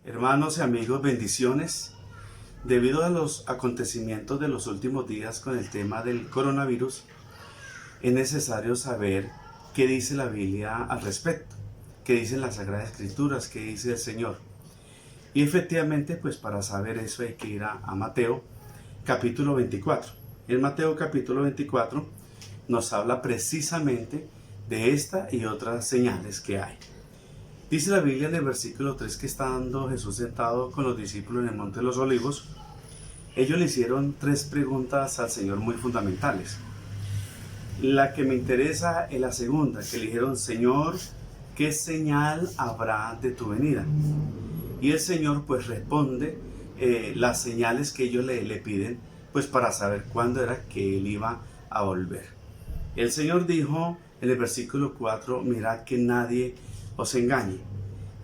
Hermanos y amigos, bendiciones. Debido a los acontecimientos de los últimos días con el tema del coronavirus, es necesario saber qué dice la Biblia al respecto, qué dicen las Sagradas Escrituras, qué dice el Señor. Y efectivamente, pues para saber eso hay que ir a Mateo capítulo 24. En Mateo capítulo 24 nos habla precisamente de esta y otras señales que hay. Dice la Biblia en el versículo 3 que estando Jesús sentado con los discípulos en el Monte de los Olivos, ellos le hicieron tres preguntas al Señor muy fundamentales. La que me interesa es la segunda, que le dijeron: Señor, ¿qué señal habrá de tu venida? Y el Señor pues responde las señales que ellos le piden, pues para saber cuándo era que Él iba a volver. El Señor dijo en el versículo 4, mirad que nadie os engañe.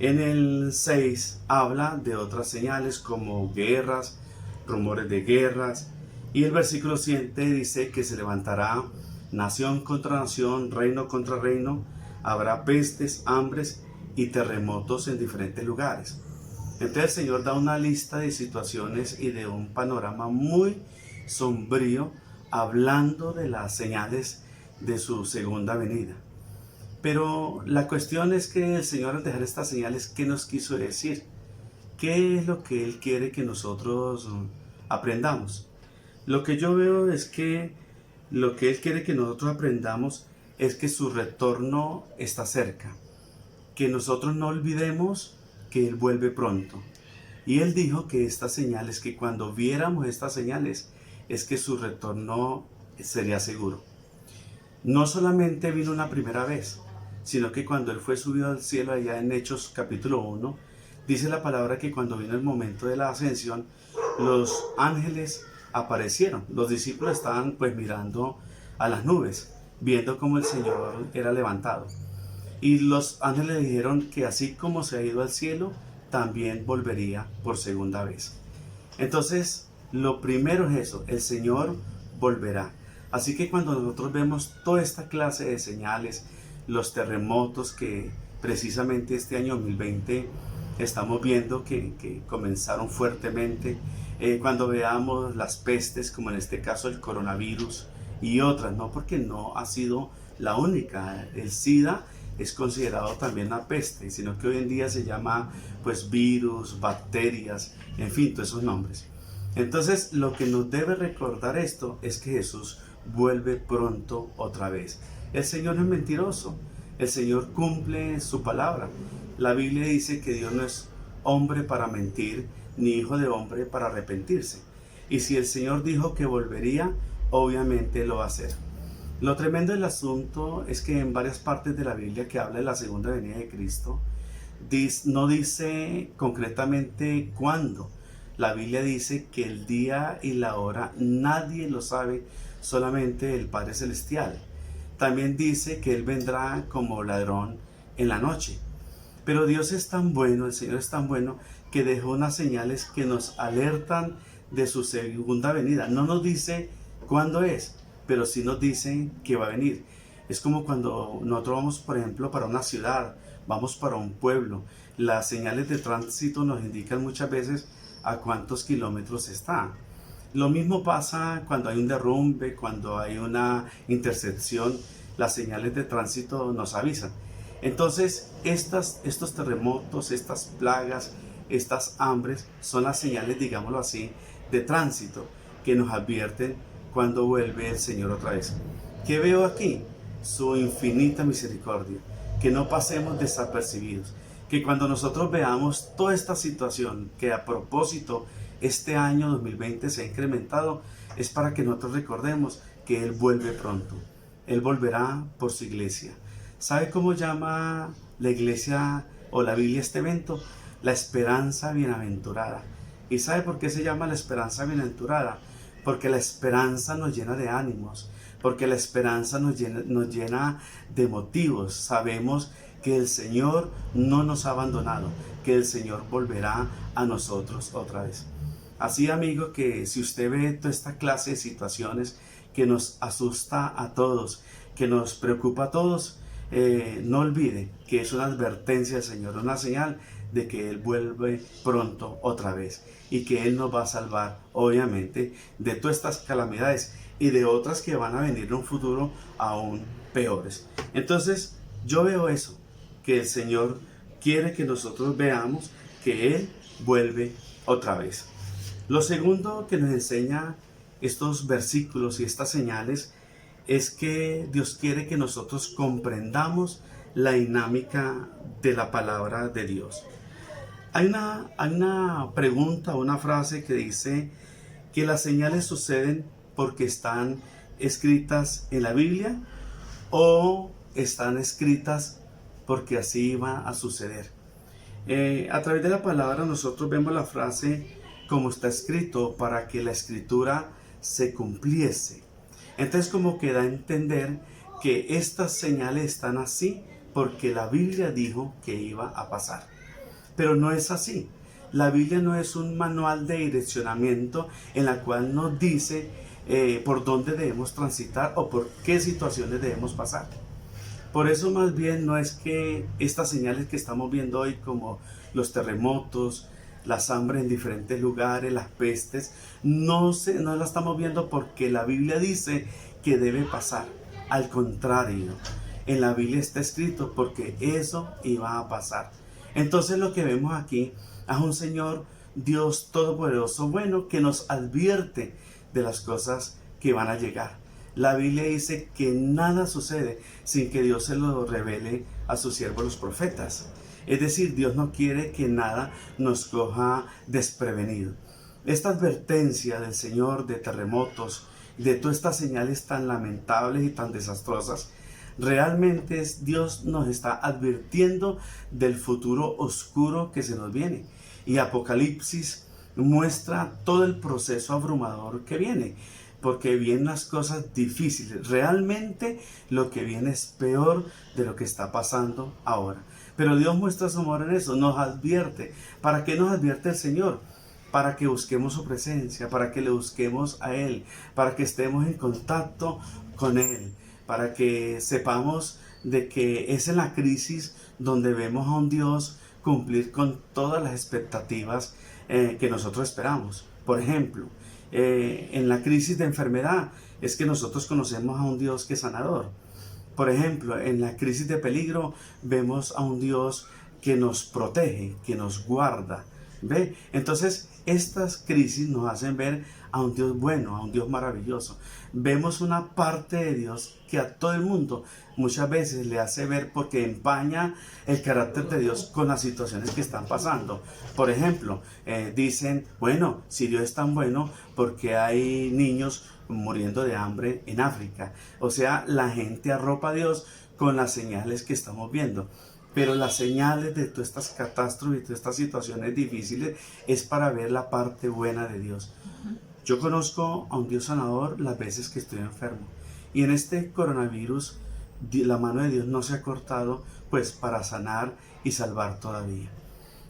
En el 6 habla de otras señales como guerras, rumores de guerras. Y el versículo 7 dice que se levantará nación contra nación, reino contra reino. Habrá pestes, hambres y terremotos en diferentes lugares. Entonces el Señor da una lista de situaciones y de un panorama muy sombrío, hablando de las señales de su segunda venida. Pero la cuestión es que el Señor, al dejar estas señales, ¿qué nos quiso decir? ¿Qué es lo que Él quiere que nosotros aprendamos? Lo que yo veo es que lo que Él quiere que nosotros aprendamos es que su retorno está cerca, que nosotros no olvidemos que Él vuelve pronto. Y Él dijo que estas señales, que cuando viéramos estas señales, es que su retorno sería seguro. No solamente vino una primera vez, sino que cuando Él fue subido al cielo, allá en Hechos capítulo 1, dice la palabra que cuando vino el momento de la ascensión, los ángeles aparecieron. Los discípulos estaban pues mirando a las nubes, viendo cómo el Señor era levantado. Y los ángeles dijeron que así como se ha ido al cielo, también volvería por segunda vez. Entonces, lo primero es eso, el Señor volverá. Así que cuando nosotros vemos toda esta clase de señales, los terremotos que precisamente este año 2020 estamos viendo que comenzaron fuertemente, cuando veamos las pestes, como en este caso el coronavirus y otras, no porque no ha sido la única. El SIDA es considerado también una peste, sino que hoy en día se llama pues virus, bacterias, en fin, todos esos nombres. Entonces, lo que nos debe recordar esto es que Jesús vuelve pronto otra vez. El Señor no es mentiroso, el Señor cumple su palabra. La Biblia dice que Dios no es hombre para mentir, ni hijo de hombre para arrepentirse. Y si el Señor dijo que volvería, obviamente lo va a hacer. Lo tremendo del asunto es que en varias partes de la Biblia que habla de la segunda venida de Cristo, no dice concretamente cuándo. La Biblia dice que el día y la hora nadie lo sabe, solamente el Padre Celestial. También dice que Él vendrá como ladrón en la noche. Pero Dios es tan bueno, el Señor es tan bueno, que dejó unas señales que nos alertan de su segunda venida. No nos dice cuándo es, pero sí nos dice que va a venir. Es como cuando nosotros vamos, por ejemplo, para una ciudad, vamos para un pueblo. Las señales de tránsito nos indican muchas veces a cuántos kilómetros está. Lo mismo pasa cuando hay un derrumbe, cuando hay una intersección, las señales de tránsito nos avisan. Entonces, estos terremotos, estas plagas, estas hambres, son las señales, digámoslo así, de tránsito que nos advierten cuando vuelve el Señor otra vez. ¿Qué veo aquí? Su infinita misericordia, que no pasemos desapercibidos, que cuando nosotros veamos toda esta situación, que a propósito este año 2020 se ha incrementado, es para que nosotros recordemos que Él vuelve pronto. Él volverá por su iglesia. ¿Sabe cómo llama la iglesia o la Biblia este evento? La esperanza bienaventurada. ¿Y sabe por qué se llama la esperanza bienaventurada? Porque la esperanza nos llena de ánimos, porque la esperanza nos llena de motivos. Sabemos que el Señor no nos ha abandonado, que el Señor volverá a nosotros otra vez. Así, amigo, que si usted ve toda esta clase de situaciones que nos asusta a todos, que nos preocupa a todos, no olvide que es una advertencia del Señor, una señal de que Él vuelve pronto otra vez y que Él nos va a salvar, obviamente, de todas estas calamidades y de otras que van a venir en un futuro aún peores. Entonces, yo veo eso, que el Señor quiere que nosotros veamos que Él vuelve otra vez. Lo segundo que nos enseña estos versículos y estas señales es que Dios quiere que nosotros comprendamos la dinámica de la palabra de Dios. Hay una pregunta, una frase que dice que las señales suceden porque están escritas en la Biblia o están escritas porque así va a suceder. A través de la palabra nosotros vemos la frase como está escrito para que la escritura se cumpliese. Entonces como que da a entender que estas señales están así porque la Biblia dijo que iba a pasar. Pero no es así. La Biblia no es un manual de direccionamiento en la cual nos dice por dónde debemos transitar o por qué situaciones debemos pasar. Por eso más bien no es que estas señales que estamos viendo hoy como los terremotos, las hambres en diferentes lugares, las pestes, no las estamos viendo porque la Biblia dice que debe pasar. Al contrario, en la Biblia está escrito porque eso iba a pasar. Entonces lo que vemos aquí es un Señor Dios Todopoderoso, bueno, que nos advierte de las cosas que van a llegar. La Biblia dice que nada sucede sin que Dios se lo revele a sus siervos los profetas. Es decir, Dios no quiere que nada nos coja desprevenido. Esta advertencia del Señor de terremotos, de todas estas señales tan lamentables y tan desastrosas, realmente Dios nos está advirtiendo del futuro oscuro que se nos viene. Y Apocalipsis muestra todo el proceso abrumador que viene, porque vienen las cosas difíciles. Realmente lo que viene es peor de lo que está pasando ahora. Pero Dios muestra su amor en eso, nos advierte. ¿Para qué nos advierte el Señor? Para que busquemos su presencia, para que le busquemos a Él, para que estemos en contacto con Él, para que sepamos de que es en la crisis donde vemos a un Dios cumplir con todas las expectativas que nosotros esperamos. Por ejemplo, en la crisis de enfermedad es que nosotros conocemos a un Dios que es sanador. Por ejemplo, en la crisis de peligro vemos a un Dios que nos protege, que nos guarda. ¿Ve? Entonces, estas crisis nos hacen ver a un Dios bueno, a un Dios maravilloso. Vemos una parte de Dios que a todo el mundo muchas veces le hace ver porque empaña el carácter de Dios con las situaciones que están pasando. Por ejemplo, dicen, bueno, si Dios es tan bueno, ¿por qué hay niños muriendo de hambre en África? O sea, la gente arropa a Dios con las señales que estamos viendo. Pero las señales de todas estas catástrofes, de todas estas situaciones difíciles, es para ver la parte buena de Dios. Yo conozco a un Dios sanador las veces que estoy enfermo. Y en este coronavirus, la mano de Dios no se ha cortado, pues para sanar y salvar todavía.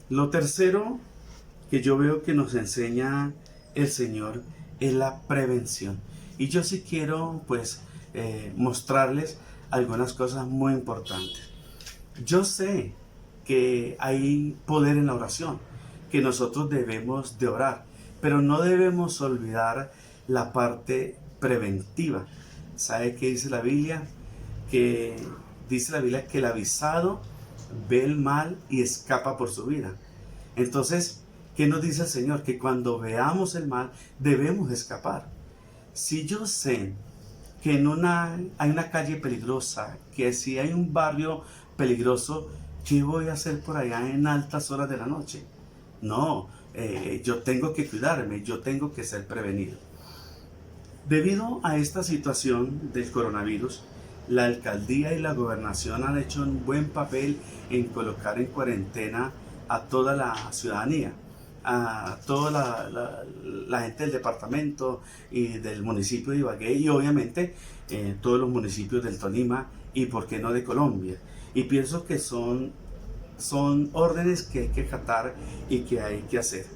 Lo tercero que yo veo que nos enseña el Señor es la prevención. Y yo sí quiero, pues, mostrarles algunas cosas muy importantes. Yo sé que hay poder en la oración, que nosotros debemos de orar, pero no debemos olvidar la parte preventiva. ¿Sabe qué dice la Biblia? Que dice la Biblia que el avisado ve el mal y escapa por su vida. Entonces, ¿qué nos dice el Señor? Que cuando veamos el mal debemos escapar. Si yo sé que hay una calle peligrosa, que si hay un barrio peligroso, ¿qué voy a hacer por allá en altas horas de la noche? No, yo tengo que cuidarme, yo tengo que ser prevenido. Debido a esta situación del coronavirus, la alcaldía y la gobernación han hecho un buen papel en colocar en cuarentena a toda la ciudadanía, a toda la gente del departamento y del municipio de Ibagué y obviamente todos los municipios del Tolima y por qué no de Colombia. Y pienso que son órdenes que hay que acatar y que hay que hacer.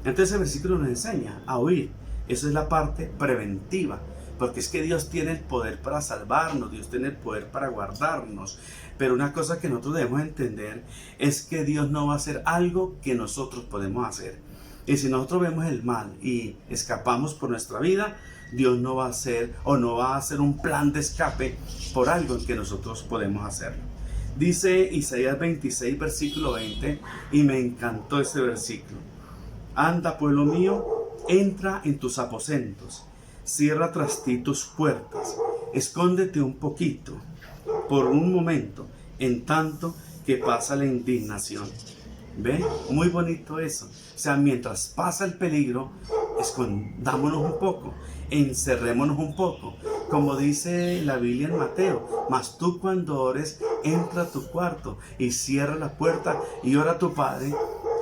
Entonces el versículo nos enseña a oír. Eso es la parte preventiva. porque es que Dios tiene el poder para salvarnos, Dios tiene el poder para guardarnos. Pero una cosa que nosotros debemos entender es que Dios no va a hacer algo que nosotros podemos hacer. Y si nosotros vemos el mal y escapamos por nuestra vida, Dios no va a hacer o no va a hacer un plan de escape por algo que nosotros podemos hacer. Dice Isaías 26, versículo 20, y me encantó ese versículo. Anda, pueblo mío, entra en tus aposentos, cierra tras ti tus puertas, escóndete un poquito, por un momento, en tanto que pasa la indignación. ¿Ve? Muy bonito eso. O sea, mientras pasa el peligro, escondámonos un poco, encerrémonos un poco. Como dice la Biblia en Mateo, mas tú cuando ores, entra a tu cuarto y cierra la puerta y ora a tu Padre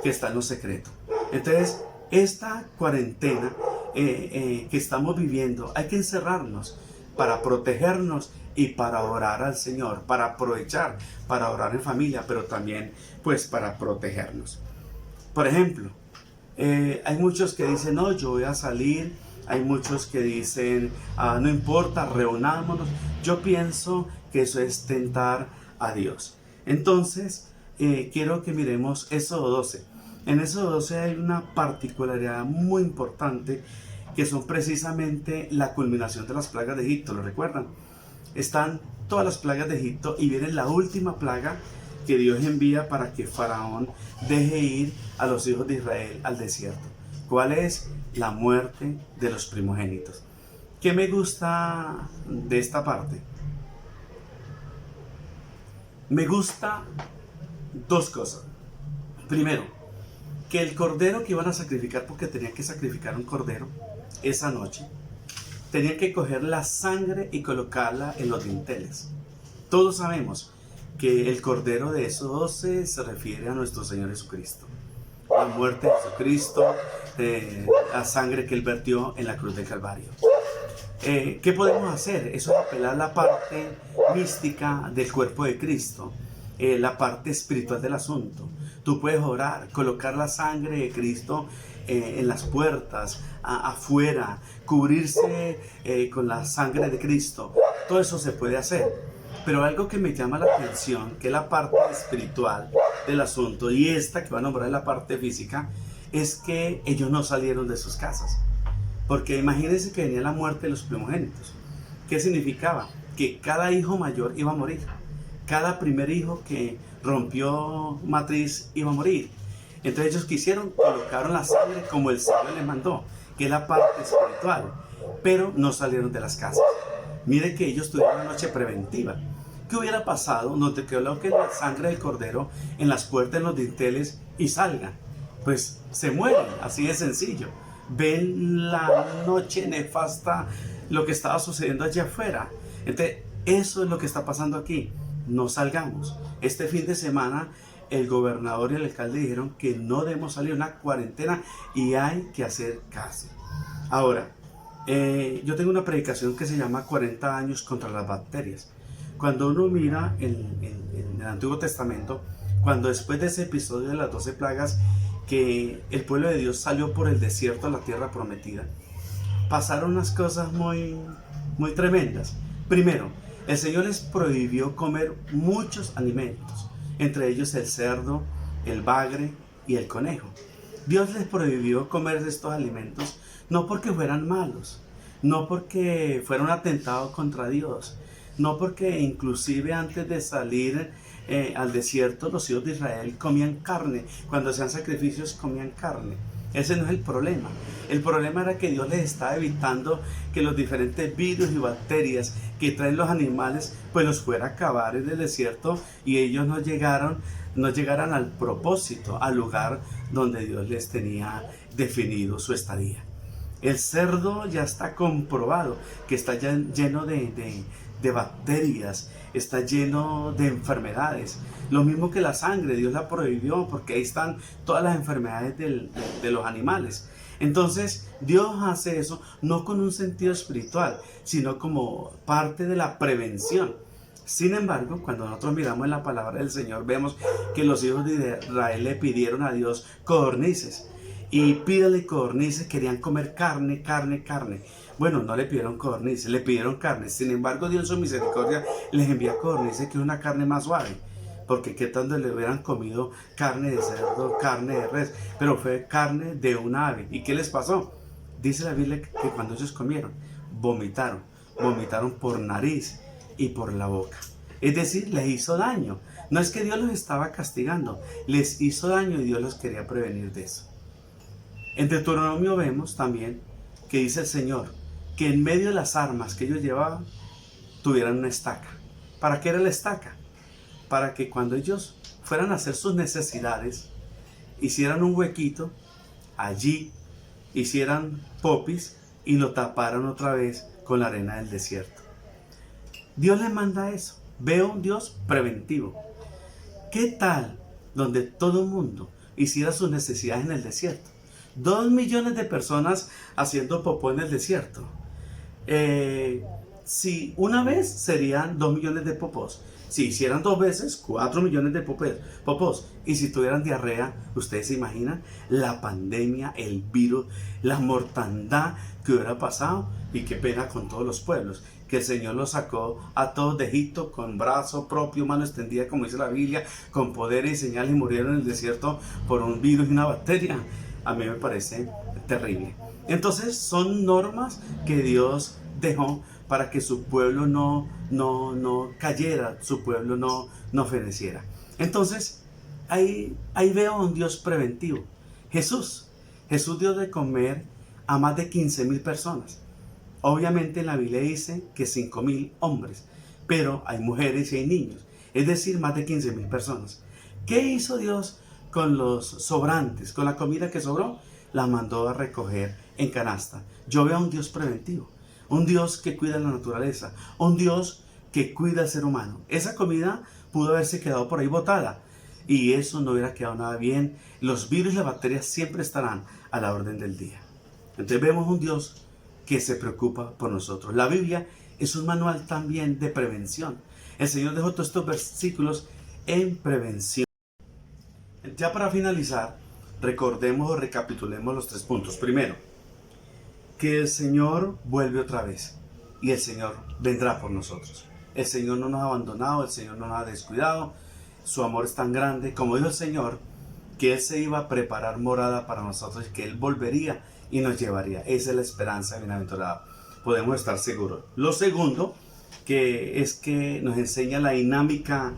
que está en lo secreto. Entonces, esta cuarentena que estamos viviendo, hay que encerrarnos para protegernos y para orar al Señor, para aprovechar, para orar en familia, pero también pues para protegernos. Por ejemplo, hay muchos que dicen, no, yo voy a salir. Hay muchos que dicen, no importa, reunámonos. Yo pienso que eso es tentar a Dios. Entonces, quiero que miremos Éxodo 12. En Éxodo 12 hay una particularidad muy importante que son precisamente la culminación de las plagas de Egipto. ¿Lo recuerdan? Están todas las plagas de Egipto y viene la última plaga que Dios envía para que Faraón deje ir a los hijos de Israel al desierto. ¿Cuál es? La muerte de los primogénitos. ¿Qué me gusta de esta parte? Me gusta dos cosas. Primero, que el cordero que iban a sacrificar, porque tenían que sacrificar un cordero esa noche, tenían que coger la sangre y colocarla en los dinteles. Todos sabemos que el cordero de Éxodo 12 se refiere a nuestro Señor Jesucristo. La muerte de Jesucristo, la sangre que Él vertió en la cruz del Calvario. ¿Qué podemos hacer? Eso es apelar a la parte mística del cuerpo de Cristo, la parte espiritual del asunto. Tú puedes orar, colocar la sangre de Cristo en las puertas, afuera, cubrirse con la sangre de Cristo. Todo eso se puede hacer. Pero algo que me llama la atención, que es la parte espiritual del asunto, y esta que va a nombrar la parte física, es que ellos no salieron de sus casas. Porque imagínense que venía la muerte de los primogénitos. ¿Qué significaba? Que cada hijo mayor iba a morir. Cada primer hijo que rompió matriz iba a morir. Entonces ellos colocaron la sangre como el Señor les mandó, que es la parte espiritual, pero no salieron de las casas. Mire que ellos tuvieron una noche preventiva. ¿Qué hubiera pasado? No te quedó que la sangre del cordero en las puertas, en los dinteles y salgan. Pues se mueren, así de sencillo. Ven la noche nefasta, lo que estaba sucediendo allá afuera. Entonces, eso es lo que está pasando aquí. No salgamos. Este fin de semana, el gobernador y el alcalde dijeron que no debemos salir, una cuarentena, y hay que hacer caso. Ahora, yo tengo una predicación que se llama 40 años contra las bacterias. Cuando uno mira en el Antiguo Testamento, cuando después de ese episodio de las 12 plagas, que el pueblo de Dios salió por el desierto a la tierra prometida, pasaron unas cosas muy tremendas. Primero, el Señor les prohibió comer muchos alimentos, entre ellos el cerdo, el bagre y el conejo. Dios les prohibió comer de estos alimentos no porque fueran malos, no porque fuera un atentado contra Dios, no porque inclusive antes de salir al desierto los hijos de Israel comían carne, cuando hacían sacrificios comían carne. Ese no es el problema. El problema era que Dios les estaba evitando que los diferentes virus y bacterias que traen los animales pues los fuera a acabar en el desierto y ellos no llegaran al propósito, al lugar donde Dios les tenía definido su estadía. El cerdo ya está comprobado que está ya lleno de bacterias, está lleno de enfermedades. Lo mismo que la sangre, Dios la prohibió porque ahí están todas las enfermedades de los animales. Entonces Dios hace eso no con un sentido espiritual, sino como parte de la prevención. Sin embargo, cuando nosotros miramos en la palabra del Señor, vemos que los hijos de Israel le pidieron a Dios codornices. y pídale codornices, querían comer carne, carne, carne. Bueno, no le pidieron codornices, le pidieron carne. Sin embargo, Dios en su misericordia les envía codornices, que es una carne más suave. Porque qué tanto le hubieran comido carne de cerdo, carne de res, pero fue carne de un ave. ¿Y qué les pasó? Dice la Biblia que cuando ellos comieron, vomitaron por nariz y por la boca. Es decir, les hizo daño. No es que Dios los estaba castigando, les hizo daño y Dios los quería prevenir de eso. En Deuteronomio vemos también que dice el Señor que en medio de las armas que ellos llevaban tuvieran una estaca. ¿Para qué era la estaca? Para que cuando ellos fueran a hacer sus necesidades, hicieran un huequito, allí hicieran popis y lo taparan otra vez con la arena del desierto. Dios les manda eso. Veo un Dios preventivo. ¿Qué tal donde todo el mundo hiciera sus necesidades en el desierto? 2 millones de personas haciendo popó en el desierto. Si una vez serían 2 millones de popós. Si hicieran 2 veces, 4 millones de popós. Y si tuvieran diarrea, ustedes se imaginan la pandemia, el virus, la mortandad que hubiera pasado. Y qué pena con todos los pueblos. Que el Señor los sacó a todos de Egipto con brazo propio, mano extendida, como dice la Biblia, con poderes y señales, y murieron en el desierto por un virus y una bacteria. A mí me parece terrible. Entonces son normas que Dios dejó para que su pueblo no cayera, su pueblo no feneciera. Entonces, ahí veo a un Dios preventivo. Jesús dio de comer a más de 15,000 personas. Obviamente en la Biblia dice que 5,000 hombres, pero hay mujeres y hay niños, es decir, más de 15,000 personas. ¿Qué hizo Dios con los sobrantes? Con la comida que sobró, la mandó a recoger en canasta. Yo veo a un Dios preventivo. Un Dios que cuida la naturaleza, un Dios que cuida al ser humano. Esa comida pudo haberse quedado por ahí botada y eso no hubiera quedado nada bien. Los virus y las bacterias siempre estarán a la orden del día. Entonces vemos un Dios que se preocupa por nosotros. La Biblia es un manual también de prevención. El Señor dejó todos estos versículos en prevención. Ya para finalizar, recordemos o recapitulemos los 3 puntos. Primero, que el Señor vuelve otra vez y el Señor vendrá por nosotros. El Señor no nos ha abandonado, el Señor no nos ha descuidado. Su amor es tan grande, como dijo el Señor, que Él se iba a preparar morada para nosotros, que Él volvería y nos llevaría. Esa es la esperanza bienaventurada. Podemos estar seguros. Lo segundo, que es que nos enseña la dinámica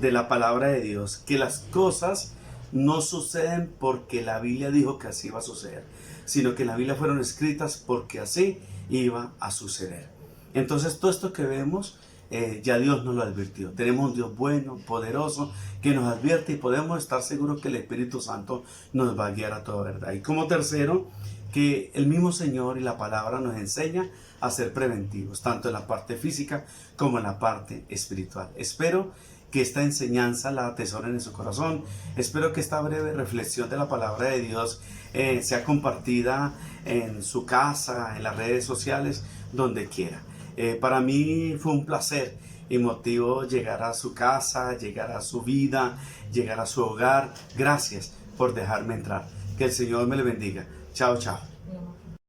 de la palabra de Dios, que las cosas no suceden porque la Biblia dijo que así iba a suceder, sino que en la Biblia fueron escritas porque así iba a suceder. Entonces todo esto que vemos, ya Dios nos lo advirtió. Tenemos un Dios bueno, poderoso, que nos advierte y podemos estar seguros que el Espíritu Santo nos va a guiar a toda verdad. Y como tercero, que el mismo Señor y la palabra nos enseña a ser preventivos, tanto en la parte física como en la parte espiritual. Espero que esta enseñanza la atesoren en su corazón. Espero que esta breve reflexión de la palabra de Dios sea compartida en su casa, en las redes sociales, donde quiera. Para mí fue un placer y motivo llegar a su casa, llegar a su vida, llegar a su hogar. Gracias por dejarme entrar. Que el Señor me le bendiga. Chao, chao.